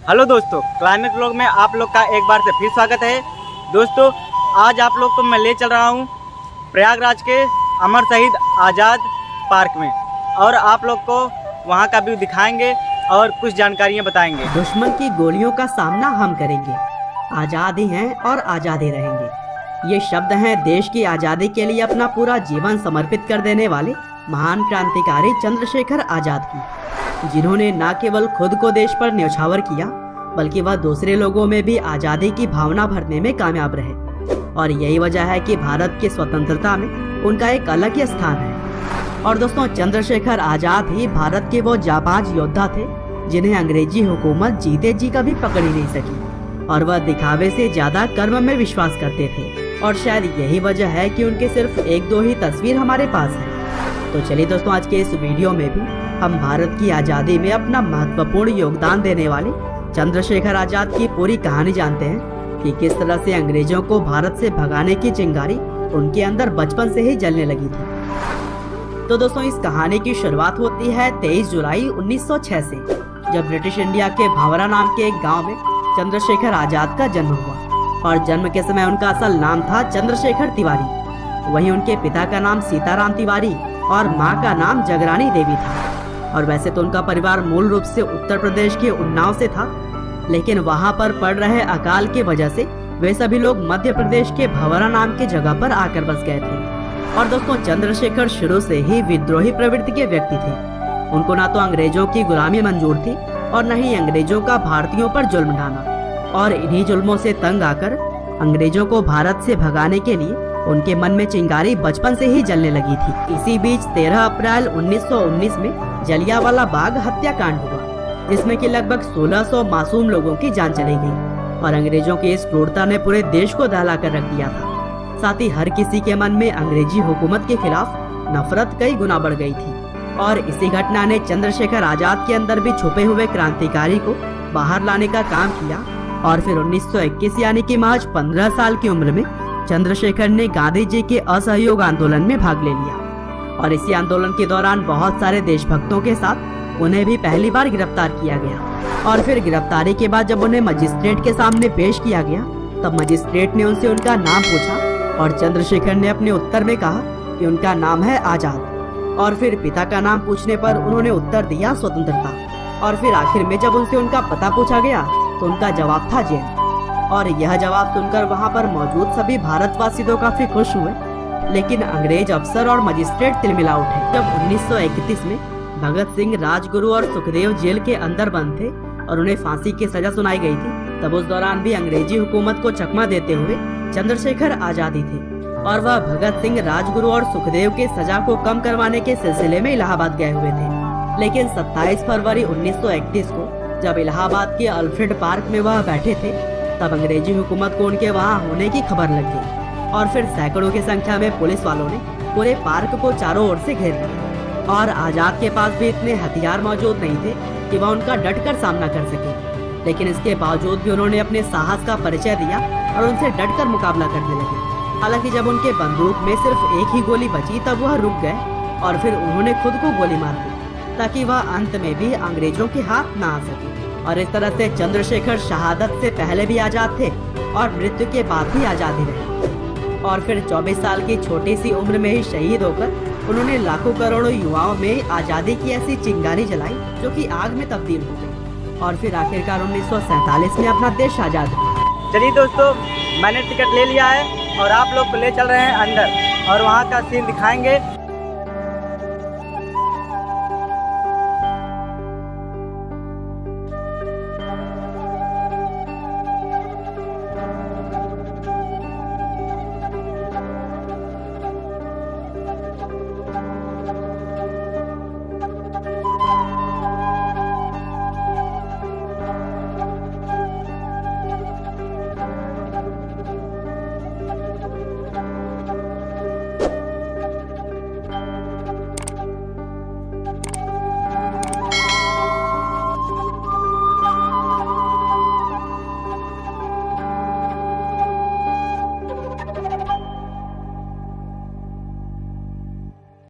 Hello दोस्तों, climate vlog में आप लोग का एक बार से फिर स्वागत है। दोस्तों, आज आप लोग को मैं ले चल रहा हूँ प्रयागराज के अमर शहीद आज़ाद पार्क में और आप लोग को वहाँ का व्यू दिखाएंगे और कुछ जानकारियाँ बताएंगे। दुश्मन की गोलियों का सामना हम करेंगे, आज़ाद ही हैं और आज़ाद ही रहेंगे। ये शब्द हैं देश की आज़ादी के लिए अपना पूरा जीवन समर्पित कर देने वाले महान क्रांतिकारी चंद्रशेखर आज़ाद की, जिन्होंने न केवल खुद को देश पर न्यौछावर किया बल्कि वह दूसरे लोगों में भी आज़ादी की भावना भरने में कामयाब रहे। और यही वजह है कि भारत की स्वतंत्रता में उनका एक अलग ही स्थान है। और दोस्तों, चंद्रशेखर आज़ाद ही भारत के वो जाबाज योद्धा थे जिन्हें अंग्रेजी हुकूमत जीते जी कभी पकड़ ही नहीं सकी, और वह दिखावे से ज्यादा कर्म में विश्वास करते थे। और शायद यही वजह है कि उनके सिर्फ एक दो ही तस्वीर हमारे पास है। तो चलिए दोस्तों, आज के इस वीडियो में भी हम भारत की आज़ादी में अपना महत्वपूर्ण योगदान देने वाले चंद्रशेखर आज़ाद की पूरी कहानी जानते हैं कि किस तरह से अंग्रेजों को भारत से भगाने की चिंगारी उनके अंदर बचपन से ही जलने लगी थी। तो दोस्तों, इस कहानी की शुरुआत होती है 23 जुलाई 1906 से, जब ब्रिटिश इंडिया के भावरा नाम के एक गांव में चंद्रशेखर आज़ाद का जन्म हुआ। और जन्म के समय उनका असल नाम था चंद्रशेखर तिवारी। वहीं उनके पिता का नाम सीताराम तिवारी और माँ का नाम जगरानी देवी था। और वैसे तो उनका परिवार मूल रूप से उत्तर प्रदेश के उन्नाव से था, लेकिन वहाँ पर पड़ रहे अकाल की वजह से वे सभी लोग मध्य प्रदेश के भवरा नाम की जगह पर आकर बस गए थे। और दोस्तों, चंद्रशेखर शुरू से ही विद्रोही प्रवृत्ति के व्यक्ति थे। उनको ना तो अंग्रेजों की गुलामी मंजूर थी और न ही अंग्रेजों का भारतीयों पर जुल्म ढाना। और इन्हीं जुल्मों से तंग आकर अंग्रेजों को भारत से भगाने के लिए उनके मन में चिंगारी बचपन से ही जलने लगी थी। इसी बीच 13 अप्रैल 1919 में जलियांवाला बाग हत्याकांड हुआ, जिसमें कि लगभग 1600 मासूम लोगों की जान चली गई। और अंग्रेजों की इस क्रूरता ने पूरे देश को दहला कर रख दिया था। साथ ही हर किसी के मन में अंग्रेजी हुकूमत के खिलाफ नफरत कई गुना बढ़ गई थी। और इसी घटना ने चंद्रशेखर आज़ाद के अंदर भी छुपे हुए क्रांतिकारी को बाहर लाने का काम किया। और फिर 1921 यानी कि महज 15 साल की उम्र में चंद्रशेखर ने गांधी जी के असहयोग आंदोलन में भाग ले लिया। और इसी आंदोलन के दौरान बहुत सारे देशभक्तों के साथ उन्हें भी पहली बार गिरफ्तार किया गया। और फिर गिरफ्तारी के बाद जब उन्हें मजिस्ट्रेट के सामने पेश किया गया, तब मजिस्ट्रेट ने उनसे उनका नाम पूछा और चंद्रशेखर ने अपने उत्तर में कहा कि उनका नाम है आज़ाद। और फिर पिता का नाम पूछने पर उन्होंने उत्तर दिया स्वतंत्रता। और फिर आखिर में जब उनसे उनका पता पूछा गया तो उनका जवाब था जेल। और यह जवाब सुनकर वहां पर मौजूद सभी भारतवासी तो काफी खुश हुए, लेकिन अंग्रेज अफसर और मजिस्ट्रेट तिलमिला उठे। जब 1931 में भगत सिंह, राजगुरु और सुखदेव जेल के अंदर बंद थे और उन्हें फांसी की सजा सुनाई गई थी, तब उस दौरान भी अंग्रेजी हुकूमत को चकमा देते हुए चंद्रशेखर आज़ाद थे। और वह भगत सिंह, राजगुरु और सुखदेव के सजा को कम करवाने के सिलसिले में इलाहाबाद गए हुए थे। लेकिन 27 फरवरी 1931 को जब इलाहाबाद के अल्फ्रेड पार्क में वह बैठे थे, तब अंग्रेजी हुकूमत को उनके वहां होने की खबर लग गई। और फिर सैकड़ों की संख्या में पुलिस वालों ने पूरे पार्क को चारों ओर से घेर लिया। और आज़ाद के पास भी इतने हथियार मौजूद नहीं थे कि वह उनका डटकर सामना कर सके, लेकिन इसके बावजूद भी उन्होंने अपने साहस का परिचय दिया और उनसे डटकर मुकाबला करने लगे। हालांकि जब उनके बंदूक में सिर्फ एक ही गोली बची, तब वह रुक गए और फिर उन्होंने खुद को गोली मार दी ताकि वह अंत में भी अंग्रेजों के हाथ न आ सके। और इस तरह से चंद्रशेखर शहादत से पहले भी आज़ाद थे और मृत्यु के बाद भी आज़ाद ही रहे। और फिर 24 साल की छोटी सी उम्र में ही शहीद होकर उन्होंने लाखों करोड़ों युवाओं में आज़ादी की ऐसी चिंगारी जलाई जो कि आग में तब्दील हो गई। और फिर आखिरकार 1947 में अपना देश आज़ाद हुआ। चलिए दोस्तों, मैंने टिकट ले लिया है और आप लोग को ले चल रहे हैं अंदर और वहाँ का सीन दिखाएंगे